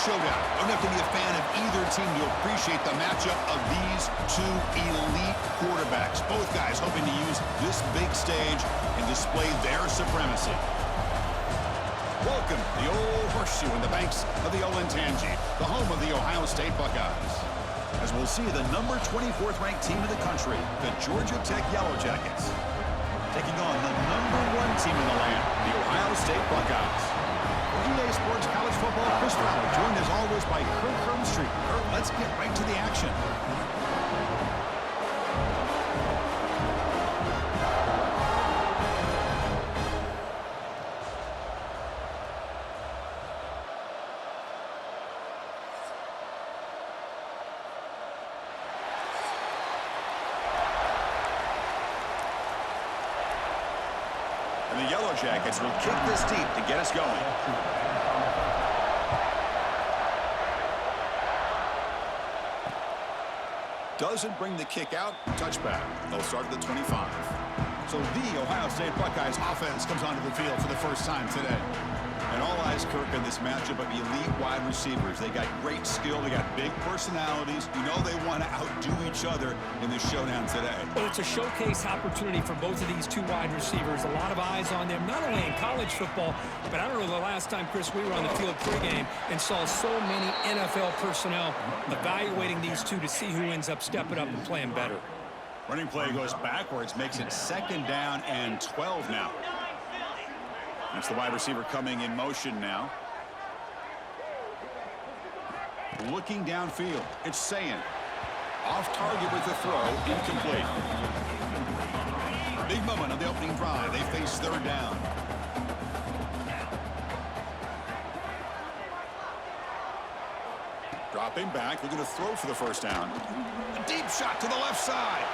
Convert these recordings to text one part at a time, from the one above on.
showdown. You don't have to be a fan of either team to appreciate the matchup of these two elite quarterbacks. Both guys hoping to use this big stage and display their supremacy. Welcome to the Old Horseshoe in the banks of the Olentangy, the home of the Ohio State Buckeyes. As we'll see the number 24th ranked team in the country, the Georgia Tech Yellow Jackets, taking on the number 1 team in the land, the Ohio State Buckeyes. For EA Sports College Football, Chris Fowler, joined as always by Kirk Herbstreit. Kirk, let's get right to the action. And the Yellow Jackets will kick this deep to get us going. Doesn't bring the kick out. Touchback. They'll start at the 25. So the Ohio State Buckeyes offense comes onto the field for the first time today. And all eyes, Kirk, in this matchup of elite wide receivers. They got great skill. They got big personalities. You know they want to outdo each other in this showdown today. Well, it's a showcase opportunity for both of these two wide receivers. A lot of eyes on them, not only in college football, but I don't know the last time, Chris, we were on the field pregame and saw so many NFL personnel evaluating these two to see who ends up stepping up and playing better. Running play goes backwards, makes it 2nd down and 12 now. That's the wide receiver coming in motion now. Looking downfield. It's Sayin. Off target with the throw. Incomplete. Big moment of the opening drive. They face 3rd down. Dropping back. Looking to throw for the 1st down. A deep shot to the left side.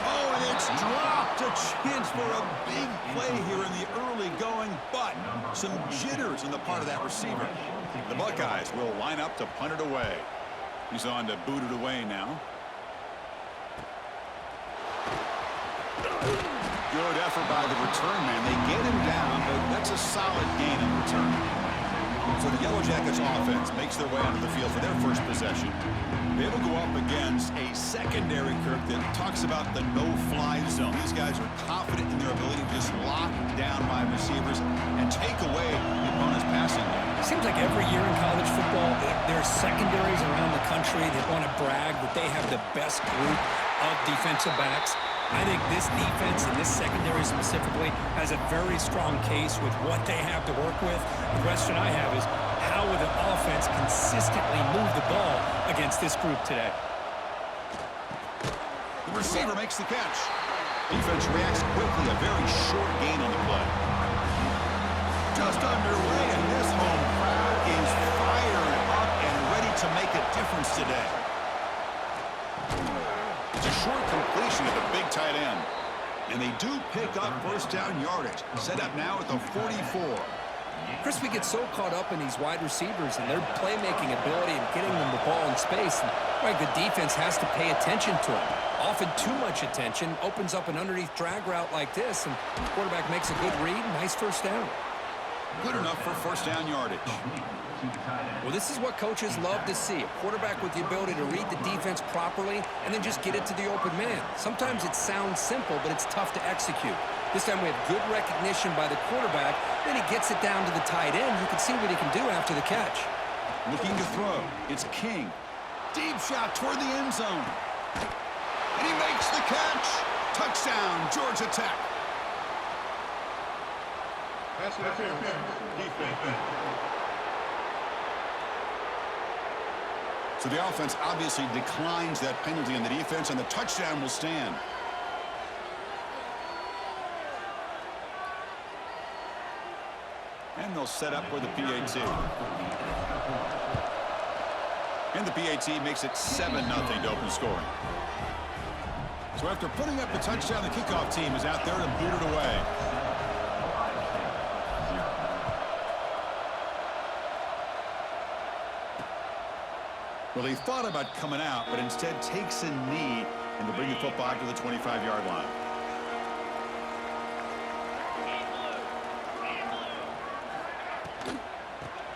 Oh, and it's dropped. A chance for a big play here in the early going, but some jitters on the part of that receiver. The Buckeyes will line up to punt it away. He's on to boot it away now. Good effort by the return man. They get him down, but that's a solid gain in return. So the Yellow Jackets offense makes their way onto the field for their first possession. They will go up against a secondary, Kirk, that talks about the no-fly zone. These guys are confident in their ability to just lock down wide receivers and take away the opponent's passing game. Seems like every year in college football, there are secondaries around the country that want to brag that they have the best group of defensive backs. I think this defense and this secondary specifically has a very strong case with what they have to work with. The question I have is, how will the offense consistently move the ball against this group today? The receiver makes the catch. Defense reacts quickly. A very short gain on the play. Just underway, and this home crowd is fired up and ready to make a difference today. It's a short completion at the big tight end. And they do pick up 1st down yardage. Set up now at the 44. Chris, we get so caught up in these wide receivers and their playmaking ability and getting them the ball in space. And, right, the defense has to pay attention to them. Often too much attention opens up an underneath drag route like this, and the quarterback makes a good read. Nice 1st down. Good enough for 1st down yardage. Well, this is what coaches love to see. A quarterback with the ability to read the defense properly and then just get it to the open man. Sometimes it sounds simple, but it's tough to execute. This time we have good recognition by the quarterback. Then he gets it down to the tight end. You can see what he can do after the catch. Looking to throw. It's King. Deep shot toward the end zone. And he makes the catch. Touchdown, Georgia Tech. That's defense. So the offense obviously declines that penalty on the defense, and the touchdown will stand. And they'll set up for the PAT. And the PAT makes it 7-0 to open scoring. So after putting up the touchdown, the kickoff team is out there to boot it away. Well, he thought about coming out, but instead takes a knee and to bring the football to the 25-yard line.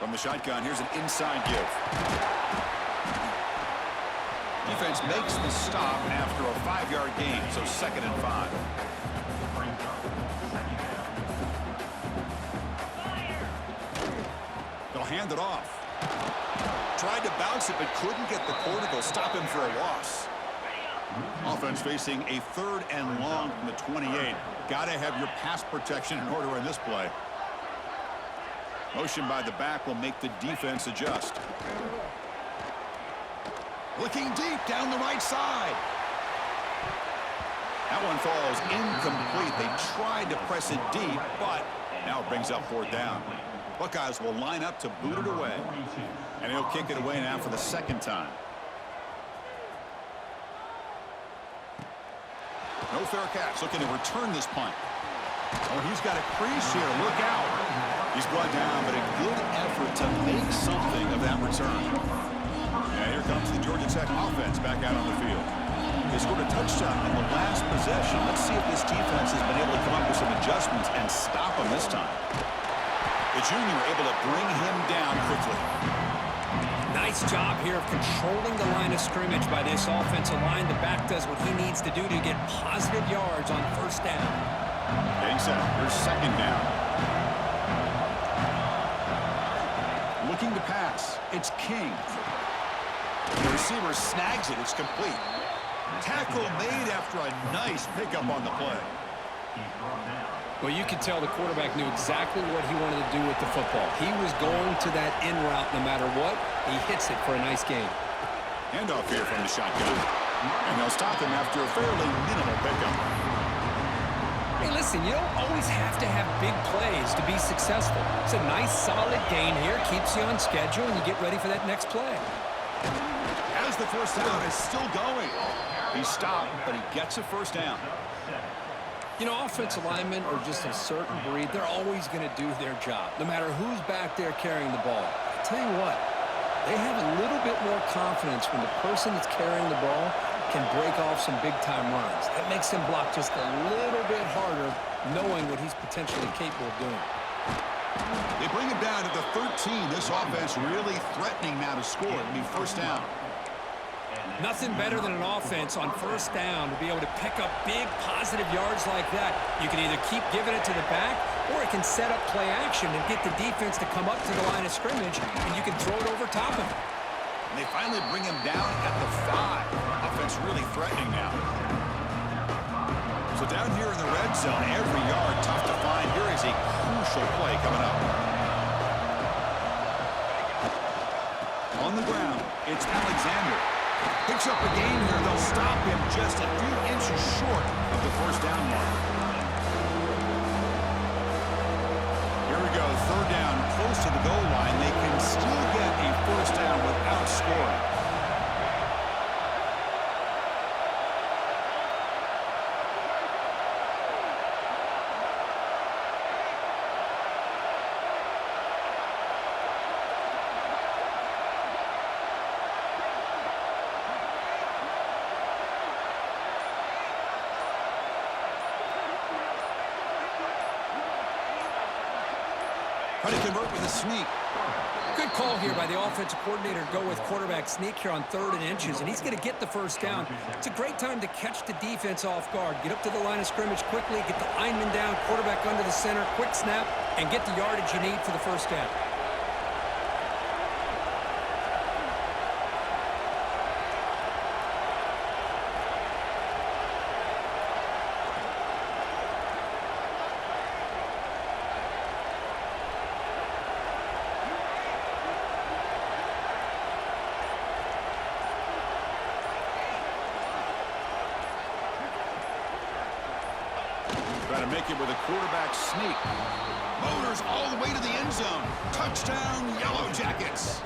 From the shotgun, here's an inside give. Defense makes the stop after a 5-yard gain, so 2nd and 5. They'll hand it off. Tried to bounce it, but couldn't get the corner. They'll stop him for a loss. Offense facing a 3rd and long from the 28. Got to have your pass protection in order in this play. Motion by the back will make the defense adjust. Looking deep down the right side. That one falls incomplete. They tried to press it deep, but now it brings up 4th down. Buckeyes will line up to boot it away. And he'll kick it away now for the 2nd time. No fair catch. Looking to return this punt. Oh, he's got a crease here. Look out. He's brought down, but a good effort to make something of that return. And here comes the Georgia Tech offense back out on the field. They scored a touchdown in the last possession. Let's see if this defense has been able to come up with some adjustments and stop him this time. The junior able to bring him down quickly. Nice job here of controlling the line of scrimmage by this offensive line. The back does what he needs to do to get positive yards on 1st down. Getting set. Here's 2nd down. Looking to pass. It's King. The receiver snags it. It's complete. Tackle made after a nice pickup on the play. Well, you could tell the quarterback knew exactly what he wanted to do with the football. He was going to that in route no matter what. He hits it for a nice gain. Handoff here from the shotgun. And they'll stop him after a fairly minimal pickup. Hey, listen, you don't always have to have big plays to be successful. It's a nice, solid gain here. Keeps you on schedule, and you get ready for that next play. As the 1st down is still going. He stopped, but he gets a 1st down. You know, offensive linemen are just a certain breed. They're always going to do their job, no matter who's back there carrying the ball. I'll tell you what, they have a little bit more confidence when the person that's carrying the ball can break off some big-time runs. That makes him block just a little bit harder, knowing what he's potentially capable of doing. They bring him down at the 13. This offense really threatening now to score. It'll be 1st down. Nothing better than an offense on 1st down to be able to pick up big positive yards like that. You can either keep giving it to the back, or it can set up play action and get the defense to come up to the line of scrimmage, and you can throw it over top of him. And they finally bring him down at the 5. Offense really threatening now. So down here in the red zone, every yard tough to find. Here is a crucial play coming up. On the ground, it's Alexander. Picks up a gain here. They'll stop him just a few inches short of the 1st down mark. Here we go. 3rd down, close to the goal line. They can still get a 1st down without scoring. Trying to convert with a sneak. Good call here by the offensive coordinator to go with quarterback sneak here on 3rd and inches, and he's going to get the 1st down. It's a great time to catch the defense off guard. Get up to the line of scrimmage quickly, get the lineman down, quarterback under the center, quick snap, and get the yardage you need for the 1st down. Trying to make it with a quarterback sneak. Motors all the way to the end zone. Touchdown, Yellow Jackets.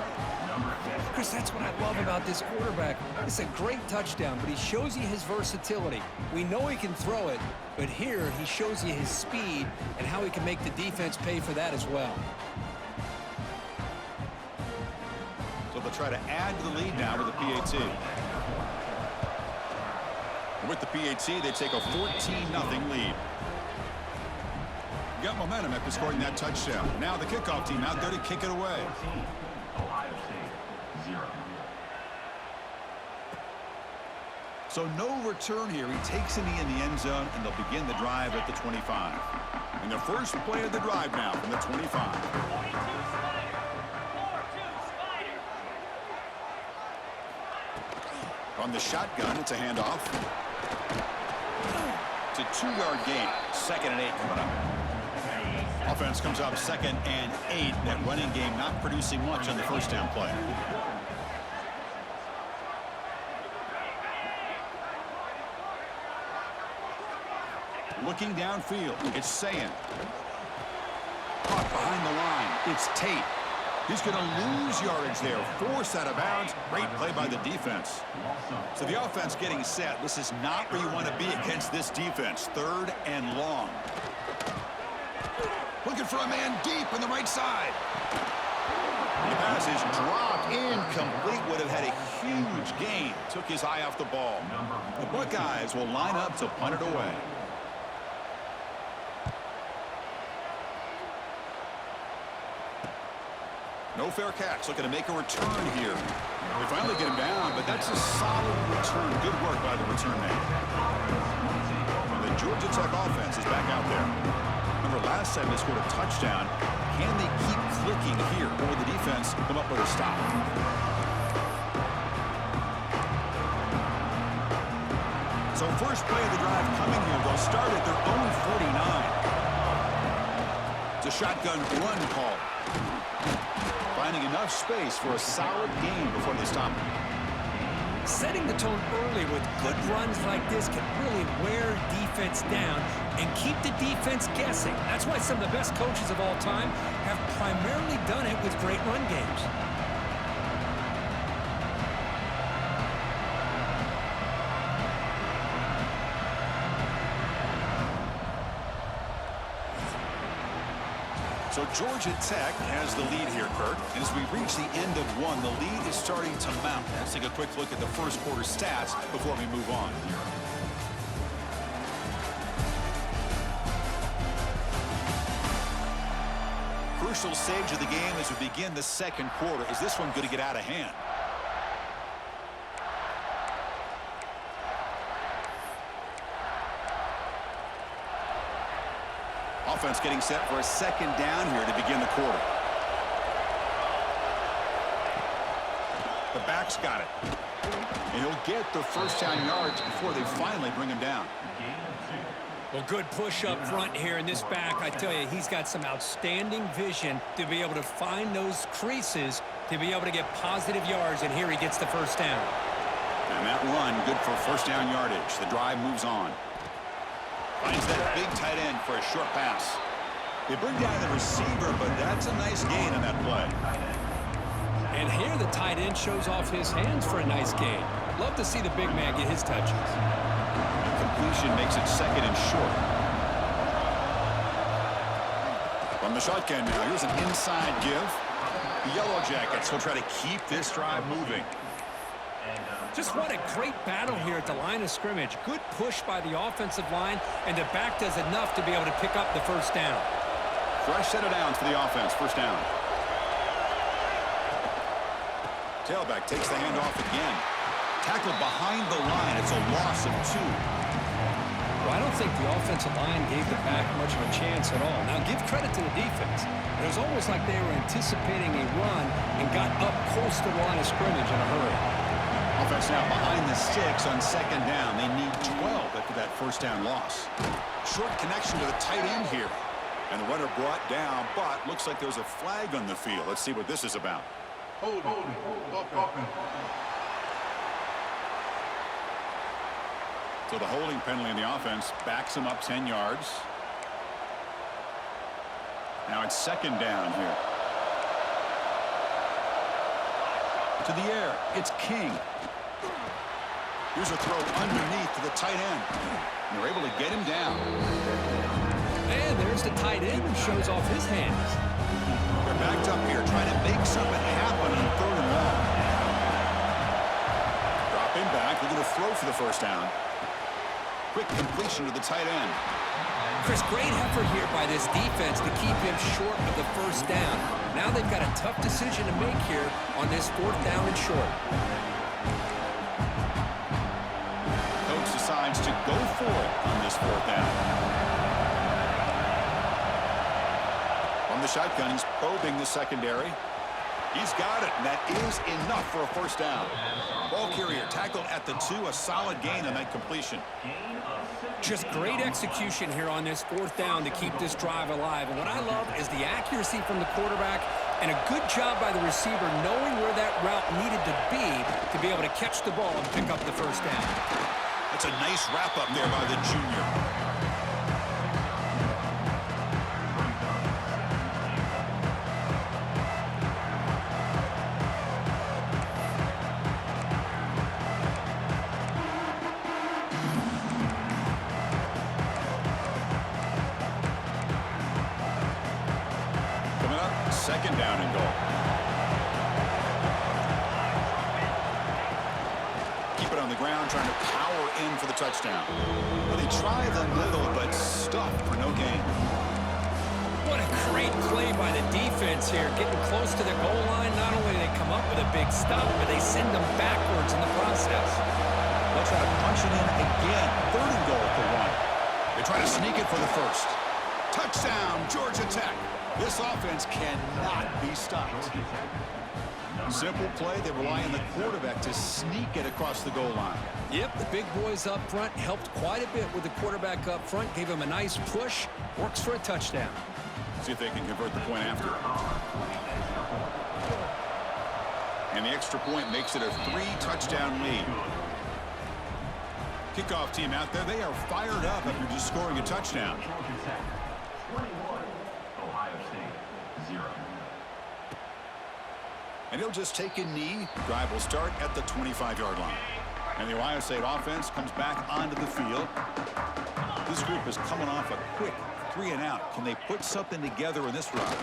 Chris, that's what I love about this quarterback. It's a great touchdown, but he shows you his versatility. We know he can throw it, but here he shows you his speed and how he can make the defense pay for that as well. So they'll try to add to the lead now with the PAT. And with the PAT, they take a 14-0 lead. got momentum after scoring that touchdown. Now the kickoff team out there to kick it away. Ohio State, 0. So no return here. He takes a knee in the end zone, and they'll begin the drive at the 25. And the first play of the drive now from the 25. 42 Spider. 4-2 Spider. From the shotgun, it's a handoff. It's a 2-yard gain. 2nd and 8 coming up. Offense comes up 2nd and 8. That running game not producing much on the first down play. Looking downfield, it's Sayin. Caught behind the line, it's Tate. He's going to lose yardage there. Forced out of bounds. Great play by the defense. So the offense getting set. This is not where you want to be against this defense. 3rd and long. Looking for a man deep on the right side. The pass is dropped, incomplete. Would have had a huge gain. Took his eye off the ball. The Buckeyes will line up to punt it away. No fair catch. Looking to make a return here. They finally get him down, but that's a solid return. Good work by the return man. And the Georgia Tech offense is back out there. Remember last time they scored a touchdown. Can they keep clicking here? Or will the defense come up with a stop? So first play of the drive coming here. They'll start at their own 49. It's a shotgun run call. Finding enough space for a solid gain before they stop him. Setting the tone early with good runs like this can really wear defense down and keep the defense guessing. That's why some of the best coaches of all time have primarily done it with great run games. So Georgia Tech has the lead here, Kurt. And as we reach the end of one, the lead is starting to mount. Let's take a quick look at the first quarter stats before we move on. Crucial stage of the game as we begin the second quarter. Is this one going to get out of hand? Offense getting set for a second down here to begin the quarter. The back's got it. And he'll get the first down yards before they finally bring him down. Well, good push up front here in this back. I tell you, he's got some outstanding vision to be able to find those creases to be able to get positive yards, and here he gets the first down. And that run, good for first down yardage. The drive moves on. Finds that big tight end for a short pass. They bring down the receiver, but that's a nice gain on that play. And here the tight end shows off his hands for a nice gain. Love to see the big man get his touches. Completion makes it 2nd and short. From the shotgun now, here's an inside give. The Yellow Jackets will try to keep this drive moving. Just what a great battle here at the line of scrimmage. Good push by the offensive line, and the back does enough to be able to pick up the first down. Fresh set of downs for the offense. First down. Tailback takes the handoff again. Tackled behind the line. It's a loss of 2. Well, I don't think the offensive line gave the back much of a chance at all. Now, give credit to the defense. It was almost like they were anticipating a run and got up close to the line of scrimmage in a hurry. Offense now behind the sticks on second down. They need 12 after that first down loss. Short connection to the tight end here. And the runner brought down, but looks like there's a flag on the field. Let's see what this is about. Hold. So the holding penalty in the offense backs him up 10 yards. Now it's second down here. To the air, it's King. Here's a throw underneath to the tight end. And they're able to get him down. And there's the tight end who shows off his hands. They're backed up here trying to make something happen on 3rd and long. Dropping back, looking to throw for the first down. Quick completion to the tight end. Chris, great effort here by this defense to keep him short of the first down. Now they've got a tough decision to make here on this 4th down and short. Coach decides to go for it on this 4th down. From the shotgun, he's probing the secondary. He's got it, and that is enough for a 1st down. Ball carrier tackled at the 2, a solid gain on that completion. Just great execution here on this 4th down to keep this drive alive. And what I love is the accuracy from the quarterback and a good job by the receiver knowing where that route needed to be able to catch the ball and pick up the 1st down. That's a nice wrap-up there by the junior. Coming up, 2nd down and goal. Keep it on the ground, trying to power in for the touchdown. Well, they try the middle, but stuffed for no gain. What a great play by the defense here. Getting close to the goal line, not only do they come up with a big stop, but they send them backwards in the process. They'll try to punch it in again. 3rd and goal for 1. They try to sneak it for the 1st. Touchdown, Georgia Tech. This offense cannot be stopped. Simple play. They rely on the quarterback to sneak it across the goal line. Yep, the big boys up front helped quite a bit with the quarterback up front. Gave him a nice push. Works for a touchdown. See if they can convert the point after. And the extra point makes it a 3-touchdown lead. Kickoff team out there. They are fired up after just scoring a touchdown. Georgia Tech 21, Ohio State 0. And he'll just take a knee. Drive will start at the 25-yard line. And the Ohio State offense comes back onto the field. This group is coming off a quick 3-and-out. Can they put something together in this run?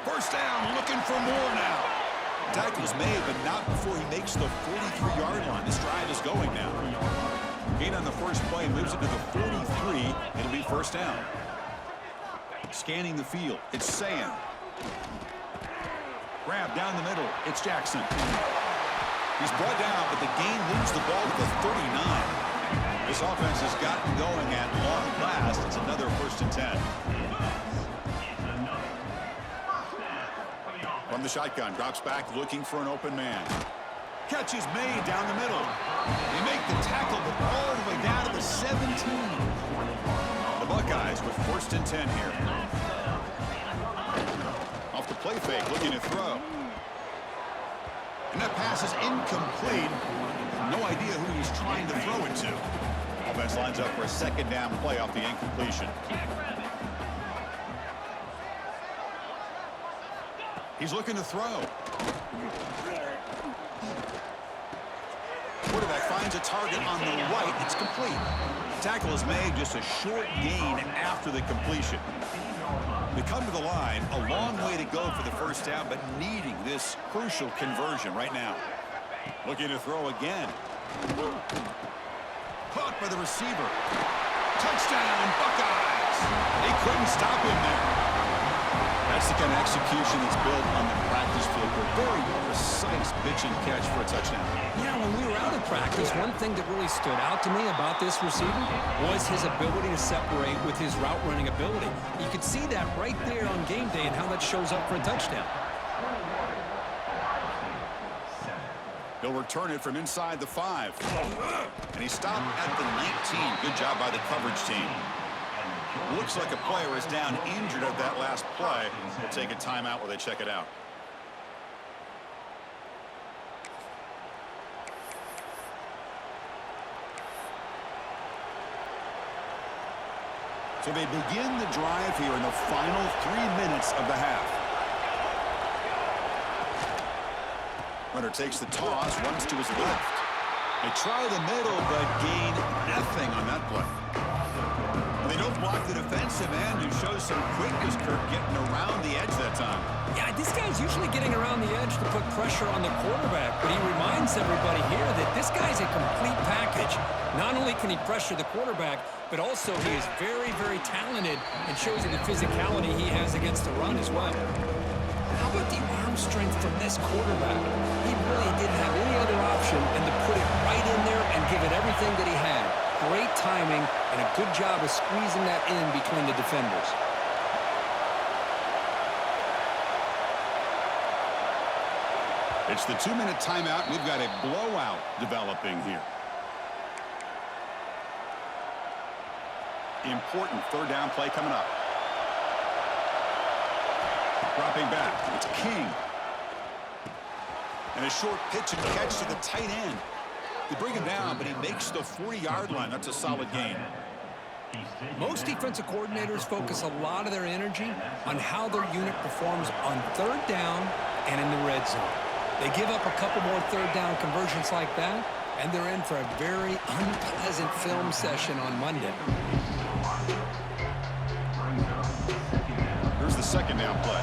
1st down, looking for more now. Tackle's made, but not before he makes the 43-yard line. This drive is going now. Gain on the first play moves it to the 43. It'll be 1st down. Scanning the field. It's Sayan. Grab down the middle. It's Jackson. He's brought down, but the gain moves the ball to the 39. This offense has gotten going at long last. It's another 1st and 10. From the shotgun, drops back looking for an open man. Catch is made down the middle. They make the tackle, but all the way down to the 17. The Buckeyes with 1st and 10 here. Off the play fake, looking to throw. And that pass is incomplete. No idea who he's trying to throw it to. Offense lines up for a 2nd down play off the incompletion. He's looking to throw. Quarterback finds a target on the right. It's complete. Tackle is made, just a short gain after the completion. They come to the line, a long way to go for the 1st down, but needing this crucial conversion right now. Looking to throw again. Caught by the receiver. Touchdown, Buckeyes! They couldn't stop him there. That's the kind of execution that's built on the practice field. A very precise pitch and catch for a touchdown. Yeah, when we were out of practice, one thing that really stood out to me about this receiver was his ability to separate with his route running ability. You could see that right there on game day and how that shows up for a touchdown. He'll return it from inside the 5. And he stopped at the 19. Good job by the coverage team. Looks like a player is down injured at that last play. We'll take a timeout while they check it out. So they begin the drive here in the final 3 minutes of the half. Runner takes the toss, runs to his left. They try the middle, but gain nothing on that play. They don't block the defensive end and show some quickness, Kirk, getting around the edge that time. Yeah, this guy's usually getting around the edge to put pressure on the quarterback, but he reminds everybody here that this guy's a complete package. Not only can he pressure the quarterback, but also he is very, very talented and shows you the physicality he has against the run as well. How about the arm strength from this quarterback? He really didn't have any other option than to put it right in there and give it everything that he had. Great timing and a good job of squeezing that in between the defenders. It's the 2-minute timeout. We've got a blowout developing here. Important third down play coming up. Dropping back. It's King. And a short pitch and catch to the tight end. They bring him down, but he makes the 40-yard line. That's a solid gain. Most defensive coordinators focus a lot of their energy on how their unit performs on third down and in the red zone. They give up a couple more third down conversions like that, and they're in for a very unpleasant film session on Monday. Here's the second down play.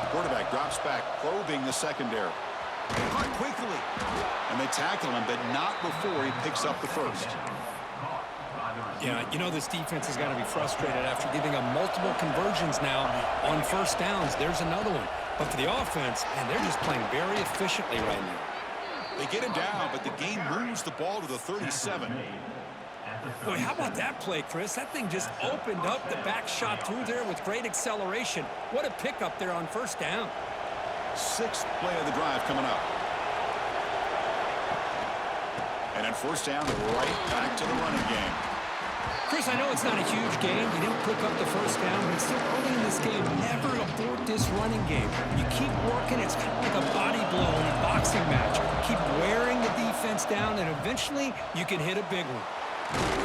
The quarterback drops back, probing the secondary. Caught quickly. And they tackle him, but not before he picks up the first. Yeah, you know this defense has got to be frustrated after giving up multiple conversions now on first downs. There's another one. But for the offense, man, they're just playing very efficiently right now. They get him down, but the game moves the ball to the 37. Boy, how about that play, Chris? That thing just opened up the back shot through there with great acceleration. What a pickup there on first down. Sixth play of the drive coming up. And then first down, right back to the running game. Chris, I know it's not a huge game. You didn't pick up the first down, but still early in this game, never abort this running game. You keep working. It's kind of like a body blow in a boxing match. Keep wearing the defense down, and eventually you can hit a big one.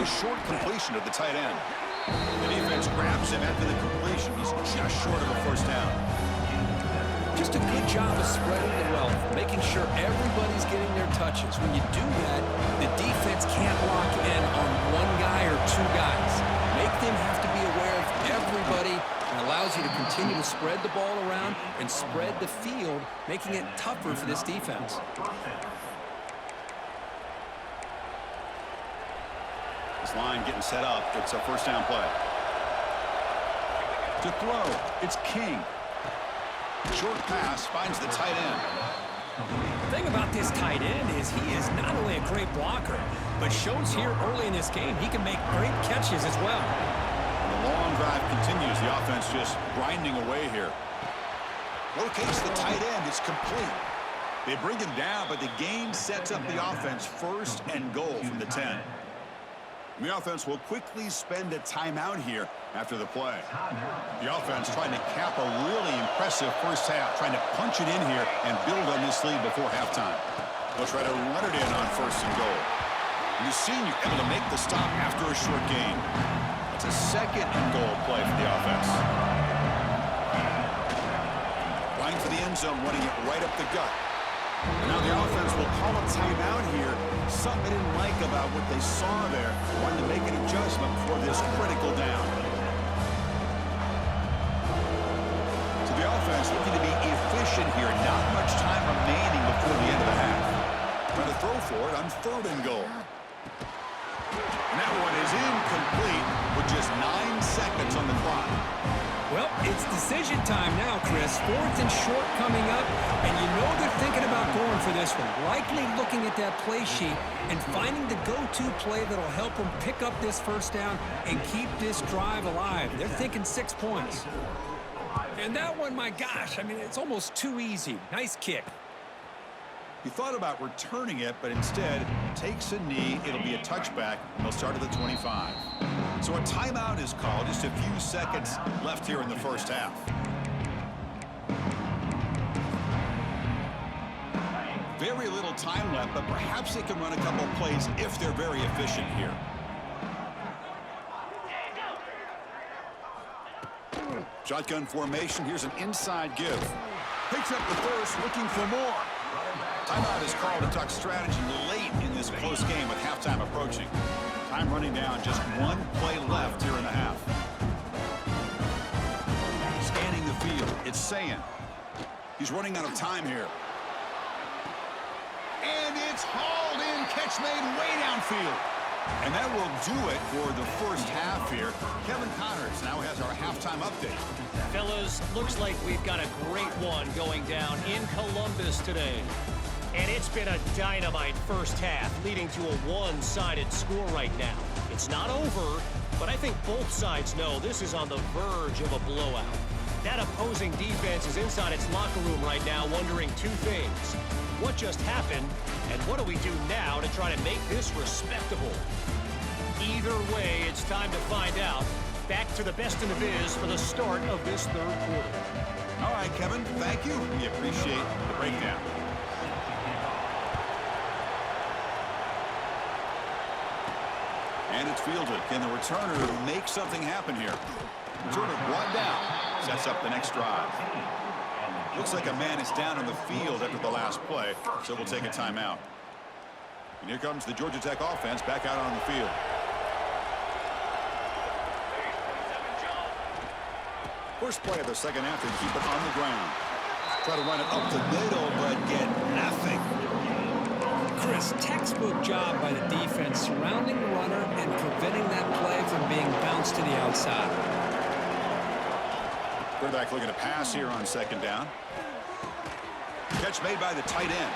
A short completion to the tight end. The defense grabs him after the completion. He's just short of a first down. Just a good job of spreading the wealth, making sure everybody's getting their touches. When you do that, the defense can't lock in on one guy or two guys. Make them have to be aware of everybody and allows you to continue to spread the ball around and spread the field, making it tougher for this defense. This line getting set up. It's a first down play. To throw, it's King. Short pass finds the tight end. The thing about this tight end is he is not only a great blocker, but shows here early in this game he can make great catches as well. And the long drive continues. The offense just grinding away here. Locates the tight end. It's complete. They bring him down, but the game sets up the offense first and goal from the 10. And the offense will quickly spend a timeout here after the play. The offense trying to cap a really impressive first half, trying to punch it in here and build on this lead before halftime. They'll try to run it in on first and goal. And the senior able to make the stop after a short gain. It's a second and goal play for the offense. Line for the end zone, running it right up the gut. And now the offense will call a timeout here. Something they didn't like about what they saw there. Wanted to make an adjustment for this critical down. So the offense looking to be efficient here. Not much time remaining before the end of the half. Trying to throw for it on third and goal. And that one is incomplete with just 9 seconds on the clock. Well, it's decision time now, Chris. Fourth and short coming up, and you know they're thinking about going for this one. Likely looking at that play sheet and finding the go-to play that'll help them pick up this first down and keep this drive alive. They're thinking 6 points. And that one, my gosh, I mean, it's almost too easy. Nice kick. He thought about returning it, but instead takes a knee. It'll be a touchback, and they'll start at the 25. So a timeout is called. Just a few seconds left here in the first half. Very little time left, but perhaps they can run a couple plays if they're very efficient here. Shotgun formation. Here's an inside give. Picks up the first, looking for more. Timeout is called to talk strategy late in this close game with halftime approaching. Time running down, just one play left here in the half. Scanning the field, it's Sayan. He's running out of time here. And it's hauled in, catch made way downfield. And that will do it for the first half here. Kevin Connors now has our halftime update. Fellas, looks like we've got a great one going down in Columbus today. And it's been a dynamite first half, leading to a one-sided score right now. It's not over, but I think both sides know this is on the verge of a blowout. That opposing defense is inside its locker room right now wondering two things. What just happened, and what do we do now to try to make this respectable? Either way, it's time to find out. Back to the best in the biz for the start of this third quarter. All right, Kevin, thank you. We appreciate the breakdown. And it's fielded. Can the returner make something happen here? Returner brought down. Sets up the next drive. Looks like a man is down on the field after the last play, so we'll take a timeout. And here comes the Georgia Tech offense back out on the field. First play of the second half, they keep it on the ground. Try to run it up the middle, but get nothing. Chris, textbook job by the defense surrounding the runner and preventing that play from being bounced to the outside. Quarterback looking to pass here on second down. Catch made by the tight end.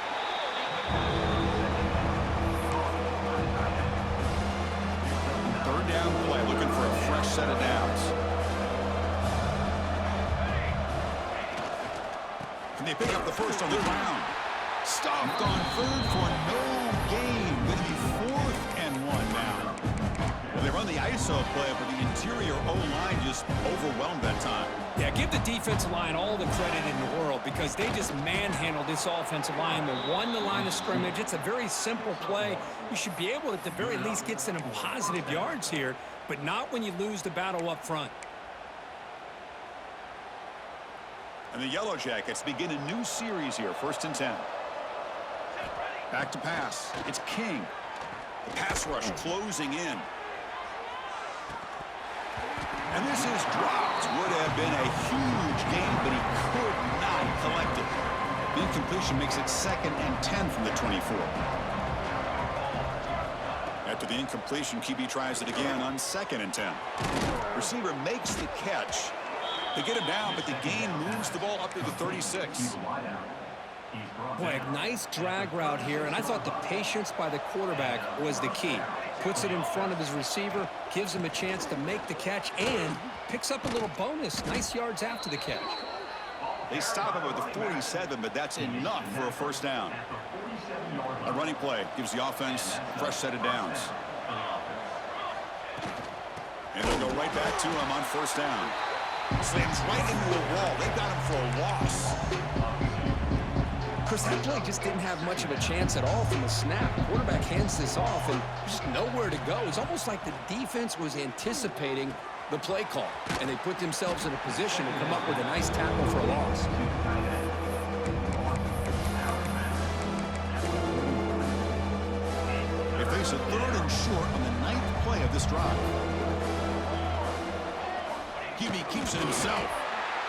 Third down play, looking for a fresh set of downs. Can they pick up the first on the ground? Stopped on third for no gain. Going to be 4th and 1 now. Well, they run the ISO play, but the interior O-line just overwhelmed that time. Yeah, give the defensive line all the credit in the world because they just manhandled this offensive line. They won the line of scrimmage. It's a very simple play. You should be able to, at the very least, get some positive yards here, but not when you lose the battle up front. And the Yellow Jackets begin a new series here, 1st and 10. Back to pass. It's King. The pass rush closing in. And this is dropped. Would have been a huge gain, but he could not collect it. The incompletion makes it 2nd and 10 from the 24. After the incompletion, QB tries it again on 2nd and 10. Receiver makes the catch. They get him down, but the gain moves the ball up to the 36. Boy, a nice drag route here, and I thought the patience by the quarterback was the key. Puts it in front of his receiver, gives him a chance to make the catch, and picks up a little bonus. Nice yards after the catch. They stop him at the 47, but that's enough for a first down. A running play gives the offense a fresh set of downs. And they'll go right back to him on first down. Slams right into a wall. They got him for a loss. Chris, that play just didn't have much of a chance at all from the snap. Quarterback hands this off, and there's just nowhere to go. It's almost like the defense was anticipating the play call, and they put themselves in a position to come up with a nice tackle for a loss. They face a 3rd and short on the 9th play of this drive. QB keeps it himself.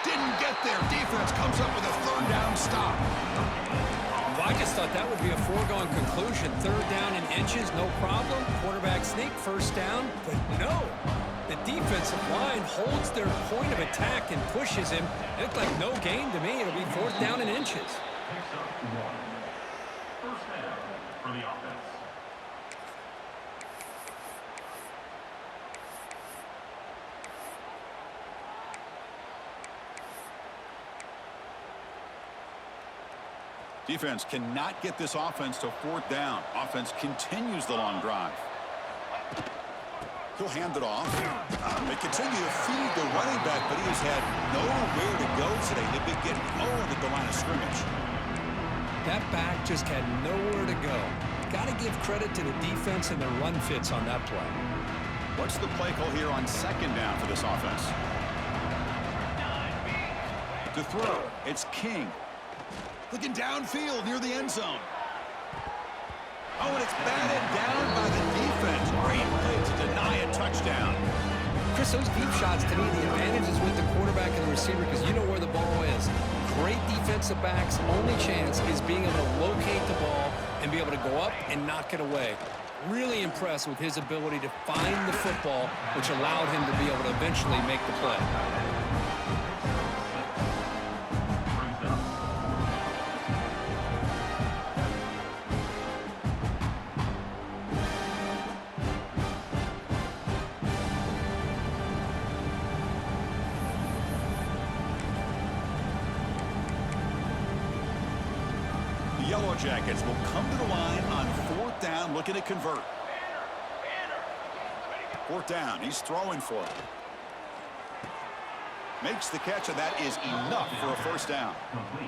Didn't get there. Defense comes up with a 3rd down stop. Well, I just thought that would be a foregone conclusion. 3rd down in inches, no problem. Quarterback sneak, first down. But no, the defensive line holds their point of attack and pushes him. It looked like no gain to me. It'll be 4th down in inches. First down for the offense. Defense cannot get this offense to 4th down. Offense continues the long drive. He'll hand it off. They continue to feed the running back, but he has had nowhere to go today. They've been getting owned at the line of scrimmage. That back just had nowhere to go. Got to give credit to the defense and their run fits on that play. What's the play call here on 2nd down for this offense? To throw, it's King. Looking downfield near the end zone. Oh, and it's batted down by the defense. Great play to deny a touchdown. Chris, those deep shots, to me, the advantage is with the quarterback and the receiver because you know where the ball is. Great defensive backs' only chance is being able to locate the ball and be able to go up and knock it away. Really impressed with his ability to find the football, which allowed him to be able to eventually make the play. The Yellow Jackets will come to the line on 4th down, looking to convert. 4th down, he's throwing for it. Makes the catch, and that is enough for a 1st down.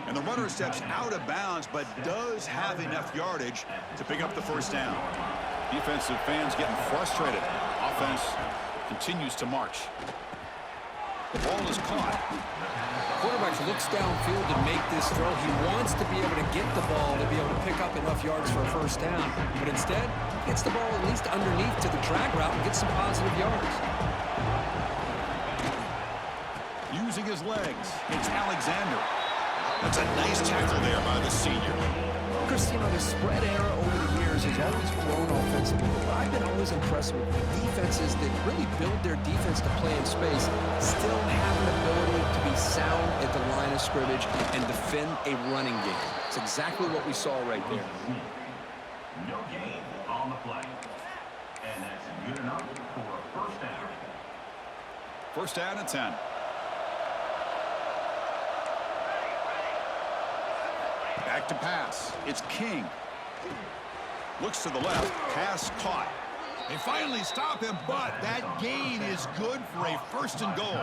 And the runner steps out of bounds, but does have enough yardage to pick up the 1st down. Defensive fans getting frustrated. Offense continues to march. The ball is caught. Quarterback looks downfield to make this throw. He wants to be able to get the ball to be able to pick up enough yards for a 1st down. But instead, gets the ball at least underneath to the drag route and gets some positive yards. Using his legs, it's Alexander. That's a nice tackle there by the senior. Chris, you know, the spread era over the years has always grown offensively. But I've been always impressed with defenses that really build their defense to play in space, still have an ability to be sound at the line of scrimmage and defend a running game. It's exactly what we saw right there. No gain on the play. And that's good enough for a 1st down. 1st down and 10. Back to pass. It's King. Looks to the left. Pass caught. They finally stop him, but that gain is good for a 1st and goal.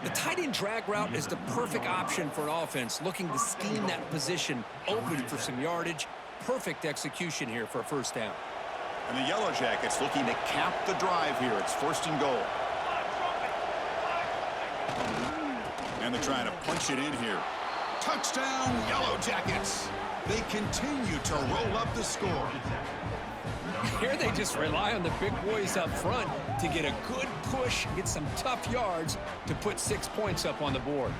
The tight end drag route is the perfect option for an offense looking to scheme that position open for some yardage. Perfect execution here for a 1st down. And the Yellow Jackets looking to cap the drive here. It's 1st and goal. And they're trying to punch it in here. Touchdown, Yellow Jackets. They continue to roll up the score. Here they just rely on the big boys up front to get a good push, get some tough yards to put 6 points up on the board.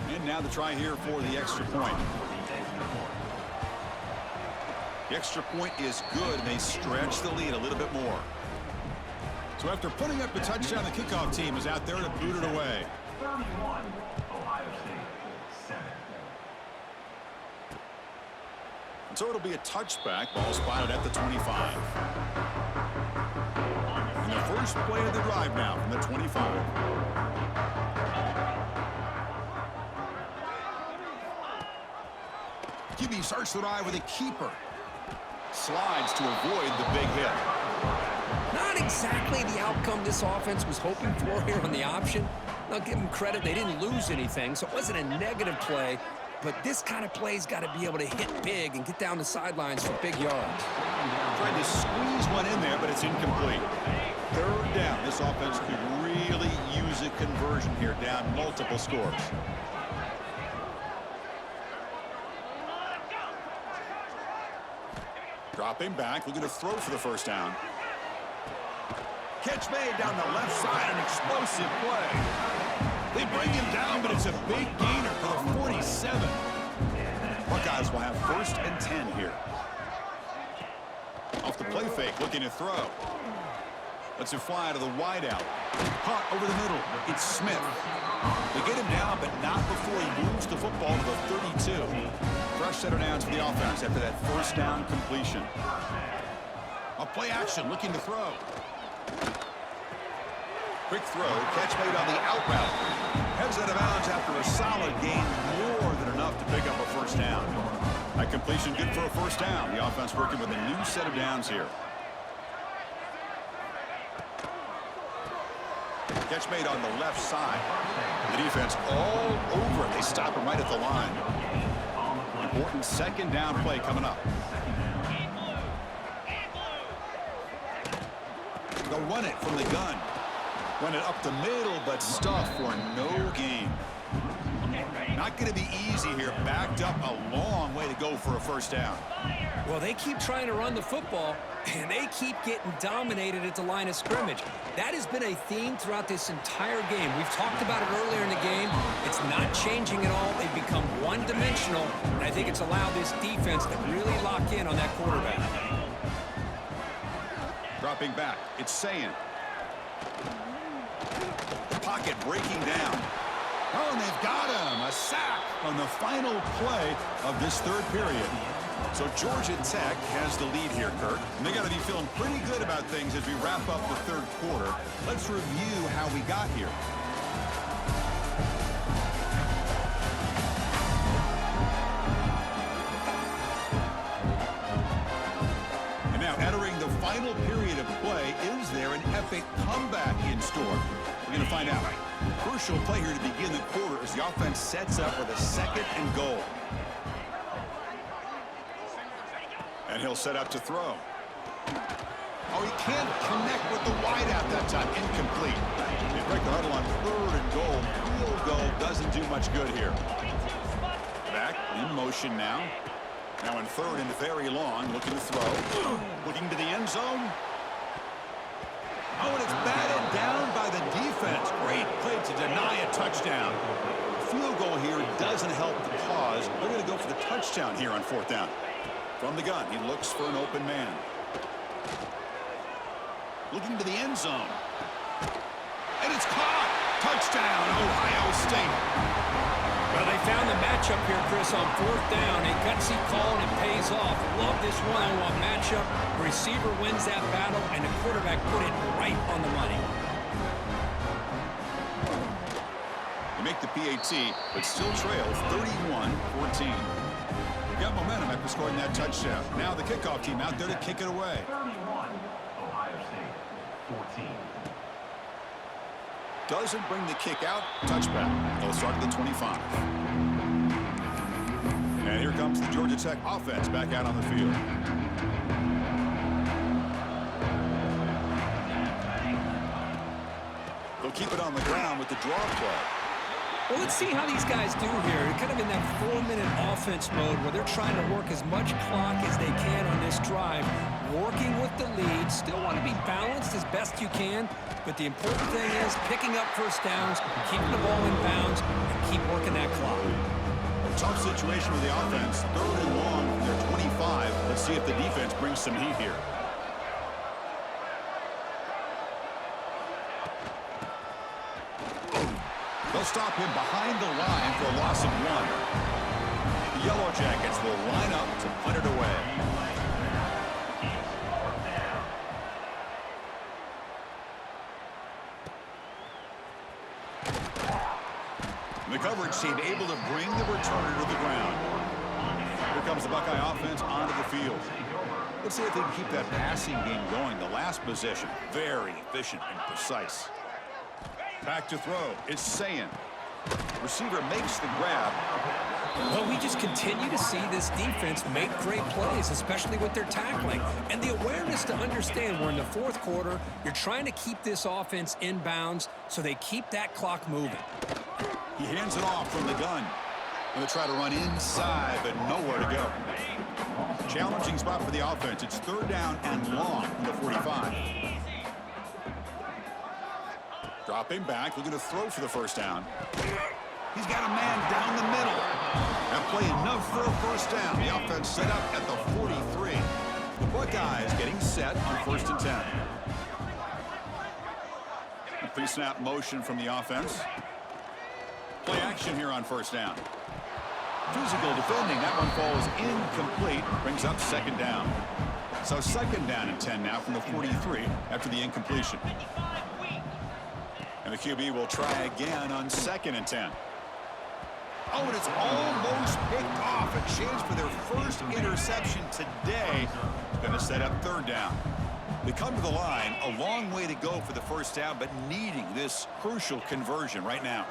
And now the try here for the extra point. The extra point is good, and they stretch the lead a little bit more. So after putting up the touchdown, the kickoff team is out there to boot it away. 31, Ohio State 7. And so it'll be a touchback. Ball spotted at the 25. And the first play of the drive now from the 25. QB starts the drive with a keeper. Slides to avoid the big hit. Not exactly the outcome this offense was hoping for here on the option. I'll give them credit. They didn't lose anything, so it wasn't a negative play. But this kind of play's got to be able to hit big and get down the sidelines for big yards. Tried to squeeze one in there, but it's incomplete. 3rd down. This offense could really use a conversion here, down multiple scores. Dropping back, looking to throw for the 1st down. Catch made down the left side, an explosive play. They bring him down, but it's a big gainer for the 47. Buckeyes will have 1st and 10 here. Off the play fake, looking to throw. Lets it fly to the wideout. Caught over the middle. It's Smith. They get him down, but not before he moves the football to the 32. Fresh set of downs for the offense after that 1st down completion. A play action, looking to throw. Quick throw, catch made on the out route. Heads out of bounds after a solid gain, more than enough to pick up a 1st down. That completion good for a 1st down. The offense working with a new set of downs here. Catch made on the left side. The defense all over it. They stop him right at the line. Important 2nd down play coming up. The They'll run it from the gun. Run it up the middle, but stuff for no gain. Not going to be easy here. Backed up a long way to go for a first down. Well, they keep trying to run the football, and they keep getting dominated at the line of scrimmage. That has been a theme throughout this entire game. We've talked about it earlier in the game. It's not changing at all. They've become one-dimensional, and I think it's allowed this defense to really lock in on that quarterback. Dropping back, it's Sayin. Pocket breaking down. Oh, and they've got him. A sack on the final play of this third period. So Georgia Tech has the lead here, Kirk. And they got to be feeling pretty good about things as we wrap up the third quarter. Let's review how we got here. And now entering the final period of play, is there an epic comeback in store? We're going to find out. Crucial play here to begin the quarter as the offense sets up with a 2nd and goal. And he'll set up to throw. Oh, he can't connect with the wideout that time. Incomplete. They break the huddle on 3rd and goal. Field goal doesn't do much good here. Back in motion now. Now in 3rd and very long. Looking to throw. Looking to the end zone. Oh, and it's batted down by the defense. Great play to deny a touchdown. Field goal here doesn't help the cause. They're going to go for the touchdown here on 4th down. From the gun, he looks for an open man. Looking to the end zone. And it's caught. Touchdown, Ohio State. Well, they found the matchup here, Chris, on 4th down. A gutsy call, and it pays off. Love this one-on-one matchup. The receiver wins that battle, and the quarterback put it right on the money. They make the PAT, but still trail 31-14. Got momentum after scoring that touchdown. Now the kickoff team out there to kick it away. 31, Ohio State, 14. Doesn't bring the kick out. Touchback. They'll start at the 25. And here comes the Georgia Tech offense back out on the field. They'll keep it on the ground with the draw play. Well, let's see how these guys do here. They're kind of in that 4-minute offense mode where they're trying to work as much clock as they can on this drive, working with the lead, still want to be balanced as best you can, but the important thing is picking up first downs, keeping the ball in bounds, and keep working that clock. Tough situation with the offense. 3rd and long from their 25. Let's see if the defense brings some heat here. They'll stop him behind the line for a loss of 1. The Yellow Jackets will line up to punt it away. And the coverage team able to bring the returner to the ground. Here comes the Buckeye offense onto the field. Let's see if they can keep that passing game going. The last possession, very efficient and precise. Back to throw. It's Sayin. Receiver makes the grab. Well, we just continue to see this defense make great plays, especially with their tackling. And the awareness to understand we're in the 4th quarter, you're trying to keep this offense in bounds so they keep that clock moving. He hands it off from the gun. Going to try to run inside, but nowhere to go. Challenging spot for the offense. It's 3rd down and long from the 45. Dropping back, looking to throw for the first down. He's got a man down the middle. That play enough for a first down. The offense set up at the 43. The Buckeyes getting set on 1st and 10. A pre-snap motion from the offense. Play action here on 1st down. Physical defending. That one falls incomplete. Brings up 2nd down. So 2nd down and 10 now from the 43 after the incompletion. And the QB will try again on 2nd and 10. Oh, and it's almost picked off. A chance for their first interception today. Going to set up 3rd down. They come to the line. A long way to go for the first down, but needing this crucial conversion right now.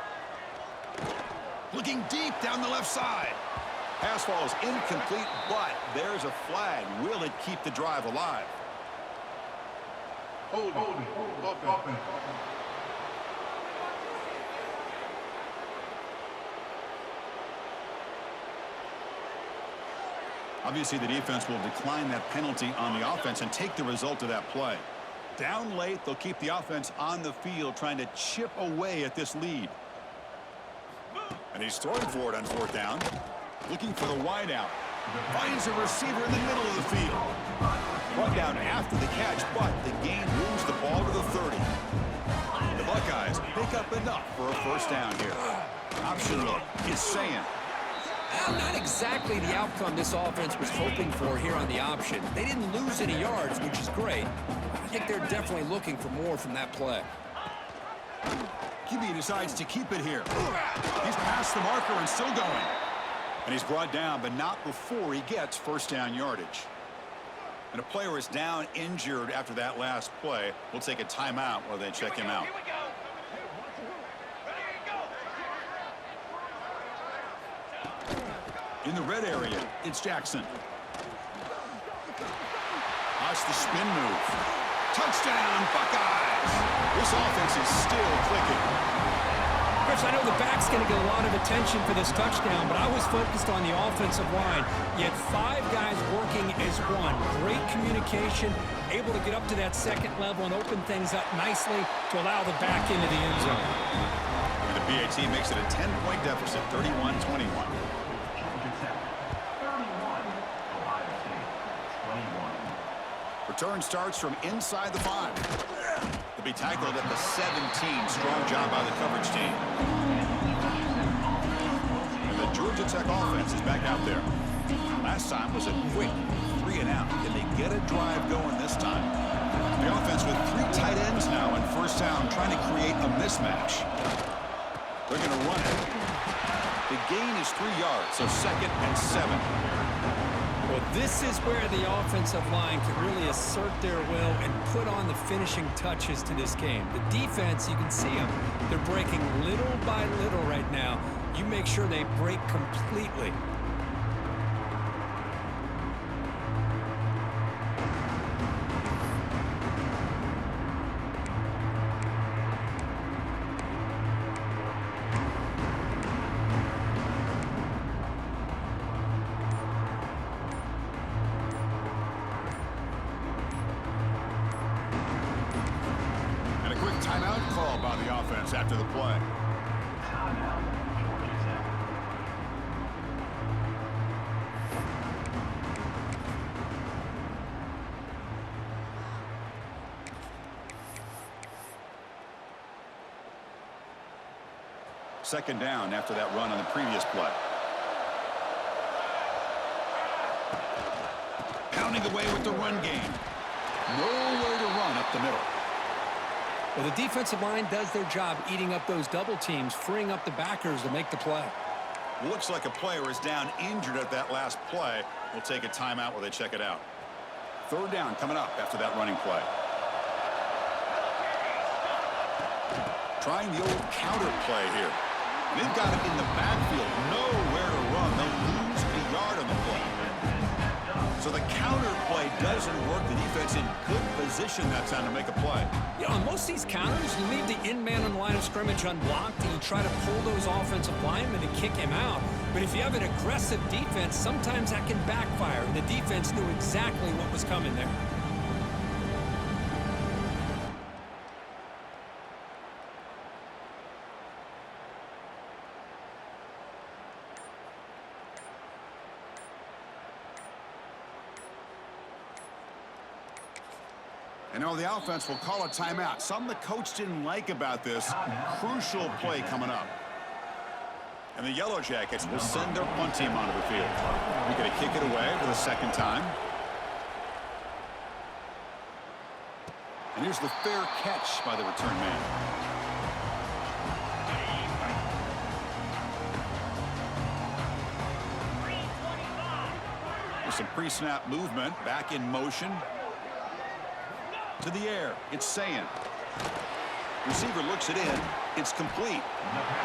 Looking deep down the left side. Pass ball is incomplete, but there's a flag. Will it keep the drive alive? Offense. Obviously, the defense will decline that penalty on the offense and take the result of that play. Down late, they'll keep the offense on the field trying to chip away at this lead. And he's throwing for it on fourth down. Looking for the wide out. Finds a receiver in the middle of the field. Run down after the catch, but the gain moves the ball to the 30. The Buckeyes pick up enough for a first down here. Option look is saying. Not exactly the outcome this offense was hoping for here on the option. They didn't lose any yards, which is great. I think they're definitely looking for more from that play. QB decides to keep it here. He's past the marker and still going. And he's brought down, but not before he gets first down yardage. And a player is down injured after that last play. We'll take a timeout while they check him out. In the red area, it's Jackson. Watch the spin move. Touchdown, Buckeyes! This offense is still clicking. Chris, I know the back's going to get a lot of attention for this touchdown, but I was focused on the offensive line. You had 5 guys working as one. Great communication, able to get up to that second level and open things up nicely to allow the back into the end zone. And the PAT makes it a 10-point deficit, 31-21. Return starts from inside the 5. They'll be tackled at the 17. Strong job by the coverage team. And the Georgia Tech offense is back out there. Last time was a quick 3 and out. Can they get a drive going this time? The offense with 3 tight ends now in first down, trying to create a mismatch. They're going to run it. The gain is 3 yards, so 2nd and 7. Well, this is where the offensive line can really assert their will and put on the finishing touches to this game. The defense, you can see them. They're breaking little by little right now. You make sure they break completely. Timeout call by the offense after the play. Timeout, Georgia Tech. Second down after that run on the previous play. Pounding away with the run game. Nowhere to run up the middle. Well, the defensive line does their job eating up those double teams, freeing up the backers to make the play. Looks like a player is down injured at that last play. We'll take a timeout while they check it out. Third down coming up after that running play. Trying the old counter play here. And they've got it in the backfield. Nowhere to run. They'll lose a yard on the play. So the counter play doesn't work. The defense in good position that time to make a play. You know, on most of these counters, you leave the in man on the line of scrimmage unblocked and you try to pull those offensive linemen and kick him out. But if you have an aggressive defense, sometimes that can backfire. And the defense knew exactly what was coming there. And now the offense will call a timeout. Something the coach didn't like about this. Crucial play coming up. And the Yellow Jackets will send their punt team onto the field. We're going to kick it away for the second time. And here's the fair catch by the return man. There's some pre-snap movement. Back in motion. To the air. It's saying. Receiver looks it in. It's complete.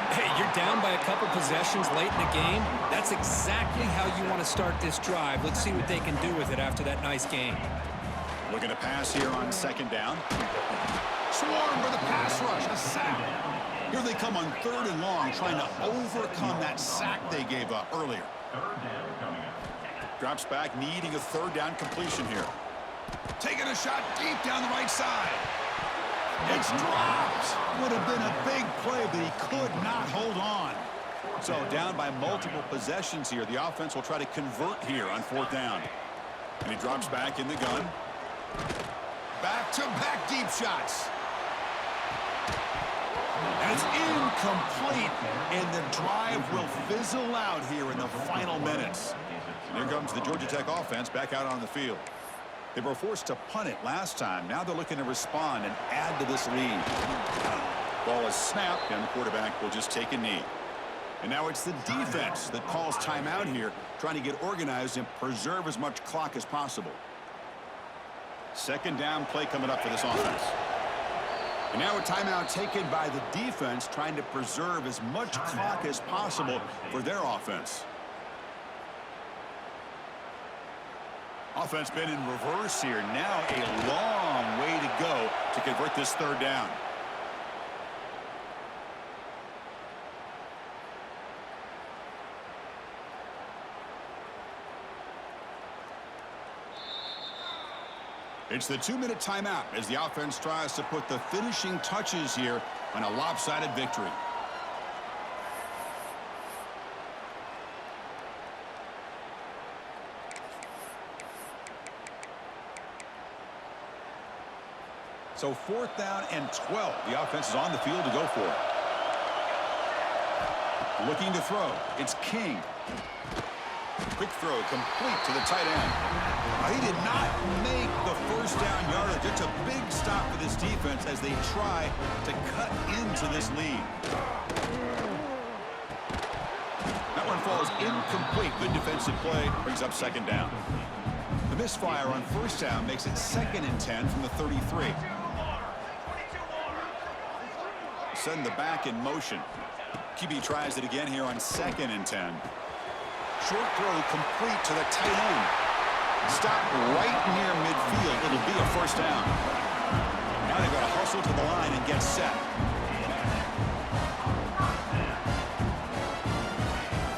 Hey, you're down by a couple possessions late in the game. That's exactly how you want to start this drive. Let's see what they can do with it after that nice game. Looking to pass here on second down. Swarm for the pass rush, a sack. Here they come on 3rd and long, trying to overcome that sack they gave up earlier. Drops back, needing a 3rd down completion here. Taking a shot deep down the right side. It's dropped. Would have been a big play, but he could not hold on. So down by multiple possessions here. The offense will try to convert here on 4th down. And he drops back in the gun. Back-to-back deep shots. That's incomplete, and the drive will fizzle out here in the final minutes. Here comes the Georgia Tech offense back out on the field. They were forced to punt it last time. Now they're looking to respond and add to this lead. Ball is snapped, and the quarterback will just take a knee. And now it's the defense that calls timeout here, trying to get organized and preserve as much clock as possible. 2nd down play coming up for this offense. And now a timeout taken by the defense, trying to preserve as much clock as possible for their offense. Offense been in reverse here. Now a long way to go to convert this 3rd down. It's the 2-minute timeout as the offense tries to put the finishing touches here on a lopsided victory. So 4th down and 12. The offense is on the field to go for it. Looking to throw. It's King. Quick throw complete to the tight end. He did not make the 1st down yardage. It's a big stop for this defense as they try to cut into this lead. That one falls incomplete. Good defensive play. Brings up 2nd down. The misfire on 1st down makes it 2nd and 10 from the 33. Send the back in motion. QB tries it again here on 2nd and 10. Short throw complete to the tight end. Stop right near midfield. It'll be a 1st down. Now they've got to hustle to the line and get set.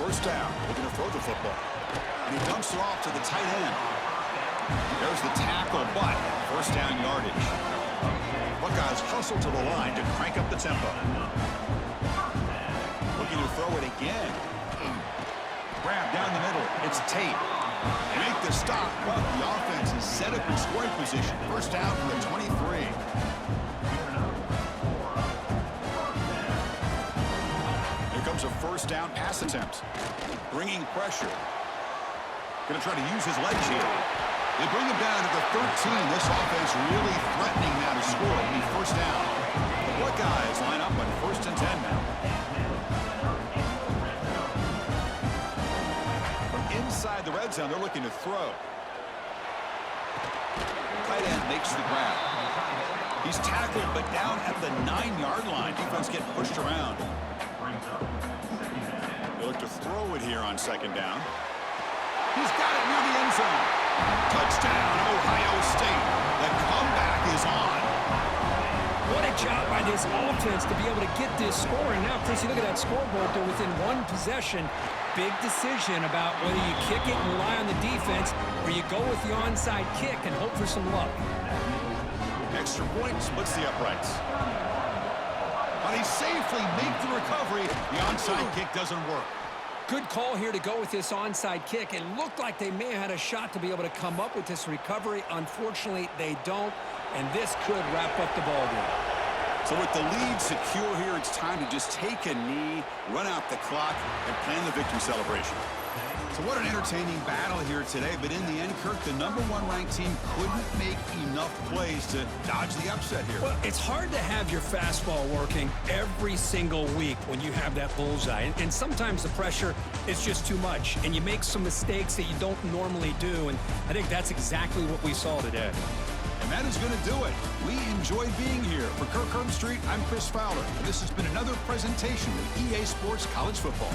1st down. Looking to throw the football. And he dumps it off to the tight end. There's the tackle, but 1st down yardage. Buckeyes hustle to the line to crank up the tempo. Looking to throw it again. Grab down the middle. It's Tate. Make the stop, but the offense is set up in scoring position. 1st down from the 23. Here comes a 1st down pass attempt. Bringing pressure. Going to try to use his legs here. They bring him down to the 13. This offense really threatening now to score. It'll be 1st down. The Buckeyes line up on 1st and 10 now. Inside the red zone, they're looking to throw. Tight end makes the grab. He's tackled, but down at the 9-yard line. Defense getting pushed around. They look to throw it here on 2nd down. He's got it near the end zone. Touchdown, Ohio State. The comeback is on. What a job by this offense to be able to get this score. And now, Chris, you look at that scoreboard. They're within 1 possession. Big decision about whether you kick it and rely on the defense or you go with the onside kick and hope for some luck. Extra point splits the uprights. But he safely makes the recovery. The onside kick doesn't work. Good call here to go with this onside kick. It looked like they may have had a shot to be able to come up with this recovery. Unfortunately, they don't, and this could wrap up the ball game. So with the lead secure here, it's time to just take a knee, run out the clock, and plan the victory celebration. So what an entertaining battle here today, but in the end, Kirk, the #1 ranked team couldn't make enough plays to dodge the upset here. Well, it's hard to have your fastball working every single week when you have that bullseye, and sometimes the pressure is just too much, and you make some mistakes that you don't normally do, and I think that's exactly what we saw today. And that is going to do it. We enjoyed being here. For Kirk Herbstreit, I'm Chris Fowler, and this has been another presentation of EA Sports College Football.